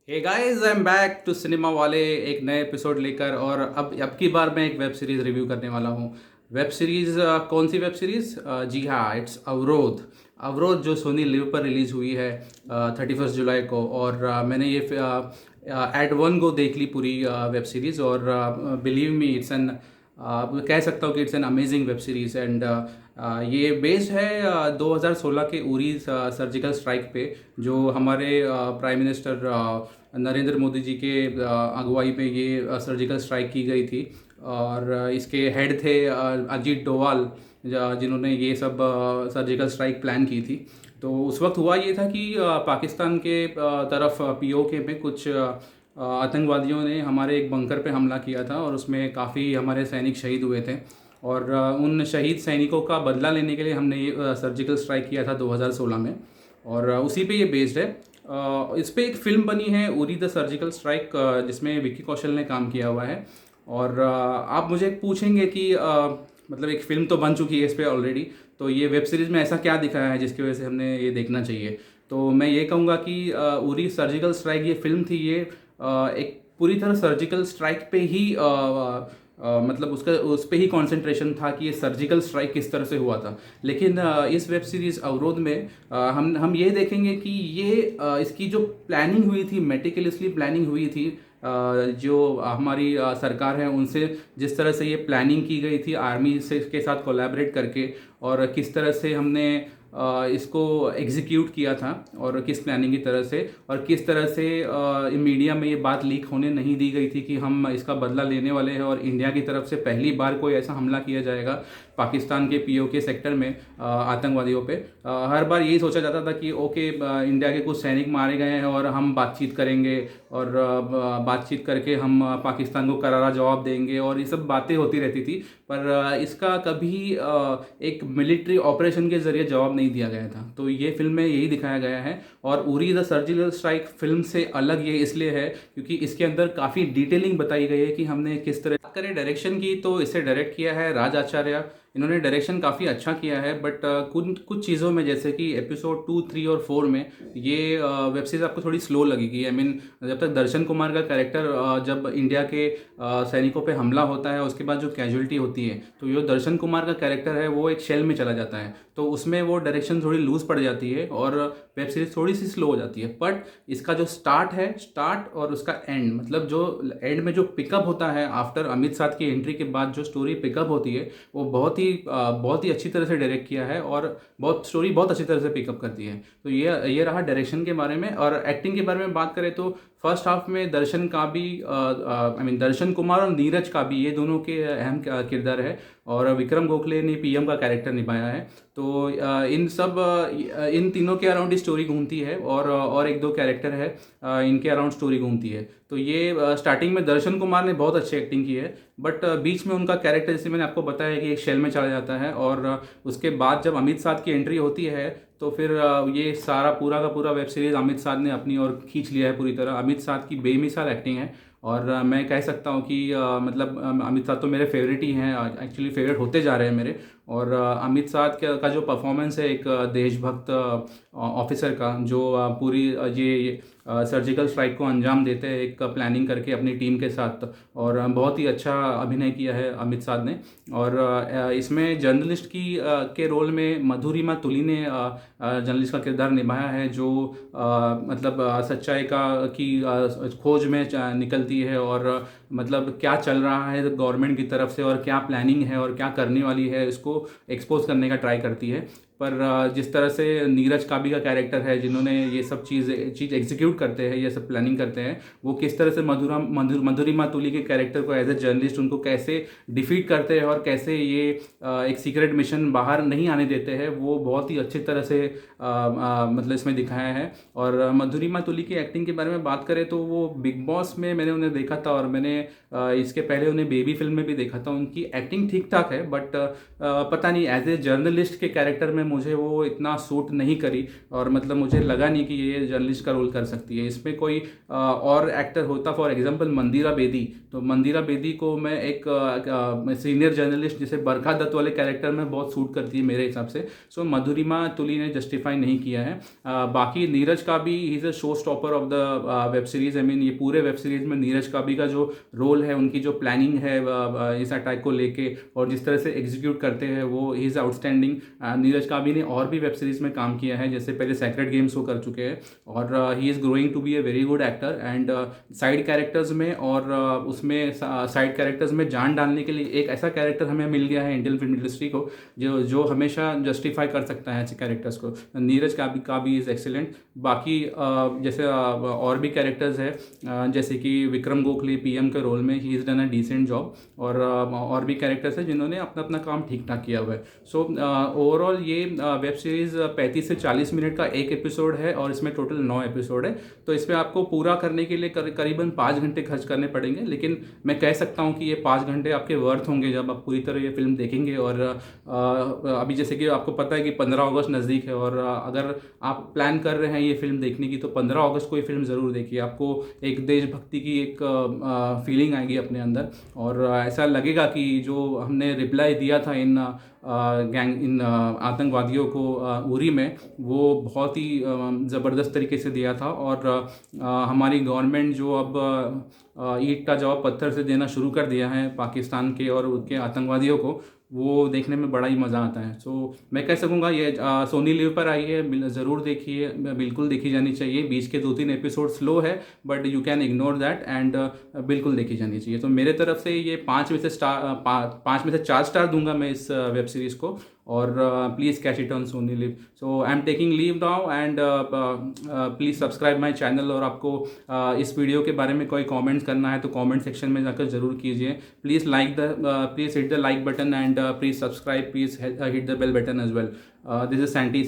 Hey guys, I am back to cinema वाले एक नए एपिसोड लेकर। और अब की बार मैं एक वेब सीरीज़ रिव्यू करने वाला हूँ। वेब सीरीज़ कौन सी वेब सीरीज़? जी हाँ, इट्स अवरोध। अवरोध जो सोनी लिव पर रिलीज़ हुई है 31 जुलाई को। और मैंने ये एट वन गो देख ली पूरी वेब सीरीज़। और बिलीव मी, इट्स एन कह सकता हूँ कि it's an amazing web series. And ये बेस्ड है 2016 के उरी सर्जिकल स्ट्राइक पे, जो हमारे प्राइम मिनिस्टर नरेंद्र मोदी जी के अगुवाई में ये सर्जिकल स्ट्राइक की गई थी। और इसके हेड थे अजीत डोवाल, जिन्होंने ये सब सर्जिकल स्ट्राइक प्लान की थी। तो उस वक्त हुआ ये था कि पाकिस्तान के तरफ पीओके में कुछ आतंकवादियों ने हमारे एक बंकर पे हमला किया था, और उसमें काफ़ी हमारे सैनिक शहीद हुए थे। और उन शहीद सैनिकों का बदला लेने के लिए हमने ये सर्जिकल स्ट्राइक किया था 2016 में। और उसी पे ये बेस्ड है। इस पे एक फिल्म बनी है उरी द सर्जिकल स्ट्राइक, जिसमें विक्की कौशल ने काम किया हुआ है। और आप मुझे पूछेंगे कि मतलब एक फ़िल्म तो बन चुकी है इस पे ऑलरेडी, तो ये वेब सीरीज़ में ऐसा क्या दिखाया है जिसकी वजह से हमने ये देखना चाहिए? तो मैं ये कहूँगा कि उरी सर्जिकल स्ट्राइक ये फिल्म थी, ये एक पूरी तरह सर्जिकल स्ट्राइक पे ही मतलब उसका उस पे ही कंसंट्रेशन था कि ये सर्जिकल स्ट्राइक किस तरह से हुआ था। लेकिन इस वेब सीरीज़ अवरोध में हम ये देखेंगे कि ये इसकी जो प्लानिंग हुई थी, मेटिकुलसली प्लानिंग हुई थी। जो हमारी सरकार है उनसे जिस तरह से ये प्लानिंग की गई थी आर्मी से के साथ कोलैबोरेट करके, और किस तरह से हमने इसको एग्जीक्यूट किया था, और किस प्लानिंग की तरह से, और किस तरह से मीडिया में ये बात लीक होने नहीं दी गई थी कि हम इसका बदला लेने वाले हैं और इंडिया की तरफ से पहली बार कोई ऐसा हमला किया जाएगा पाकिस्तान के पीओके सेक्टर में आतंकवादियों पे। हर बार यही सोचा जाता था कि ओके, इंडिया के कुछ सैनिक मारे गए हैं और हम बातचीत करेंगे, और बातचीत करके हम पाकिस्तान को करारा जवाब देंगे, और ये सब बातें होती रहती थी। पर इसका कभी एक मिलिट्री ऑपरेशन के जरिए जवाब नहीं दिया गया था। तो ये फिल्म में यही दिखाया गया है। और Uri the surgical strike film से अलग ये इसलिए है क्योंकि इसके अंदर काफ़ी डिटेलिंग बताई गई है कि हमने किस तरह। बात करें डायरेक्शन की, तो इसे डायरेक्ट किया है राज आचार्य। इन्होंने डायरेक्शन काफ़ी अच्छा किया है, बट कुछ कुछ चीज़ों में, जैसे कि एपिसोड 2, 3 और 4 में ये वेब सीरीज़ आपको थोड़ी स्लो लगेगी। आई मीन, जब तक दर्शन कुमार का कैरेक्टर जब इंडिया के सैनिकों पे हमला होता है, उसके बाद जो कैजुअलिटी होती है, तो जो दर्शन कुमार का कैरेक्टर है वो एक शेल में चला जाता है, तो उसमें वो डायरेक्शन थोड़ी लूज़ पड़ जाती है और वेब सीरीज़ थोड़ी सी स्लो हो जाती है। बट इसका जो स्टार्ट और उसका एंड, मतलब जो एंड में जो पिकअप होता है आफ्टर अमित साथ की एंट्री के बाद, जो स्टोरी पिकअप होती है वो बहुत ही अच्छी तरह से डायरेक्ट किया है, और स्टोरी बहुत अच्छी तरह से पिकअप करती है। तो ये रहा डायरेक्शन के बारे में। और एक्टिंग के बारे में बात करें तो फर्स्ट हाफ में दर्शन का भी, आई मीन दर्शन कुमार और नीरज का भी, ये दोनों के अहम किरदार है। और विक्रम गोखले ने पीएम का कैरेक्टर निभाया है। तो इन तीनों के अराउंड ही स्टोरी घूमती है, और एक दो कैरेक्टर है इनके अराउंड स्टोरी घूमती है। तो ये स्टार्टिंग में दर्शन कुमार ने बहुत अच्छी एक्टिंग की है, बट बीच में उनका कैरेक्टर, जैसे मैंने आपको बताया, कि एक शेल में चला जाता है। और उसके बाद जब अमित साथ की एंट्री होती है, तो फिर ये सारा पूरा का पूरा वेब सीरीज़ अमित साथ ने अपनी ओर खींच लिया है पूरी तरह। अमित साथ की बेमिसाल एक्टिंग है। और मैं कह सकता हूँ कि मतलब अमित साथ तो मेरे फेवरेट ही हैं, एक्चुअली फेवरेट होते जा रहे हैं मेरे। और अमित साथ का जो परफॉर्मेंस है एक देशभक्त ऑफिसर का, जो पूरी ये सर्जिकल स्ट्राइक को अंजाम देते हैं एक प्लानिंग करके अपनी टीम के साथ, और बहुत ही अच्छा अभिनय किया है अमित साथ ने। और इसमें जर्नलिस्ट के रोल में मधुरिमा तुली ने जर्नलिस्ट का किरदार निभाया है, जो मतलब सच्चाई की खोज में निकलती है, और मतलब क्या चल रहा है गवर्नमेंट की तरफ से, और क्या प्लानिंग है और क्या करने वाली है, इसको एक्सपोज करने का ट्राई करती है। पर जिस तरह से नीरज काबी का कैरेक्टर है, जिन्होंने ये सब चीज़ एग्जीक्यूट करते हैं, ये सब प्लानिंग करते हैं, वो किस तरह से मधुरिमा तुली के कैरेक्टर को एज ए जर्नलिस्ट उनको कैसे डिफीट करते हैं, और कैसे ये एक सीक्रेट मिशन बाहर नहीं आने देते हैं, वो बहुत ही अच्छी तरह से मतलब इसमें दिखाया है। और मधुरिमा तुली की एक्टिंग के बारे में बात करें तो वो बिग बॉस में मैंने उन्हें देखा था, और मैंने इसके पहले उन्हें बेबी फिल्म में भी देखा था। उनकी एक्टिंग ठीक ठाक है, बट पता नहीं, एज ए जर्नलिस्ट के कैरेक्टर में मुझे वो इतना सूट नहीं करी, और मतलब मुझे लगा नहीं कि ये जर्नलिस्ट का रोल कर सकती है। इसमें कोई और एक्टर होता, फॉर एग्जांपल मंदिरा बेदी, तो मंदिरा बेदी को मैं एक सीनियर जर्नलिस्ट जैसे बरखा दत्त वाले कैरेक्टर में बहुत सूट करती है मेरे हिसाब से। सो मधुरिमा तुली ने जस्टिफाई नहीं किया है। बाकी Neeraj Kabi he is a show stopper of the web series. I mean ये पूरे वेब सीरीज़ में नीरज काबी का जो रोल है, उनकी जो प्लानिंग है इस अटैक को लेके और जिस तरह से एग्जीक्यूट करते हैं, वो ही इज़ आउटस्टैंडिंग। नीरज काबी ने और भी वेब सीरीज़ में काम किया है, जैसे पहले सेक्रेट गेम्स वो कर चुके हैं, और he is growing to be a very good actor. And side characters में और उसमें साइड कैरेक्टर्स में जान डालने के लिए एक ऐसा कैरेक्टर हमें मिल गया है इंडियन फिल्म इंडस्ट्री को, जो हमेशा जस्टिफाई कर सकता है ऐसे कैरेक्टर्स को। Neeraj Kabi is excellent. बाकी जैसे और भी कैरेक्टर्स है, जैसे कि विक्रम गोखले पीएम के रोल में, he is done a decent job, और भी कैरेक्टर्स हैं जिन्होंने अपना अपना काम ठीक ठाक किया हुआ है। सो ओवरऑल ये वेब सीरीज़ 35 से 40 मिनट का एक एपिसोड है, और इसमें टोटल 9 एपिसोड है। तो इसमें आपको पूरा करने के लिए करीबन 5 घंटे खर्च करने पड़ेंगे, लेकिन मैं कह सकता हूँ कि ये 5 घंटे आपके वर्थ होंगे जब आप पूरी तरह ये फिल्म देखेंगे। और अभी जैसे कि आपको पता है कि 15 अगस्त नज़दीक है, और अगर आप प्लान कर रहे हैं ये फिल्म देखने की, तो 15 अगस्त को ये फिल्म ज़रूर देखिए। आपको एक देशभक्ति की एक फीलिंग आएगी अपने अंदर, और ऐसा लगेगा कि जो हमने रिप्लाई दिया था इन आतंकवादियों को उरी में, वो बहुत ही ज़बरदस्त तरीके से दिया था। और हमारी गवर्नमेंट जो अब ईंट का जवाब पत्थर से देना शुरू कर दिया है पाकिस्तान के और उनके आतंकवादियों को, वो देखने में बड़ा ही मज़ा आता है। सो मैं कह सकूँगा ये सोनी लिव पर आई है, ज़रूर देखिए, बिल्कुल देखी जानी चाहिए। बीच के 2-3 एपिसोड स्लो है, but you can ignore that, and बिल्कुल देखी जानी चाहिए। तो मेरे तरफ से ये 5 में से 4 स्टार दूंगा मैं इस वेब सीरीज़ को। और please catch it on Sony live. So I am taking leave now, and please subscribe my channel. और आपको इस वीडियो के बारे में कोई कमेंट्स करना है तो कमेंट सेक्शन में जाकर ज़रूर कीजिए। Please hit the like button, and please subscribe, please hit the bell button as well. This is senti.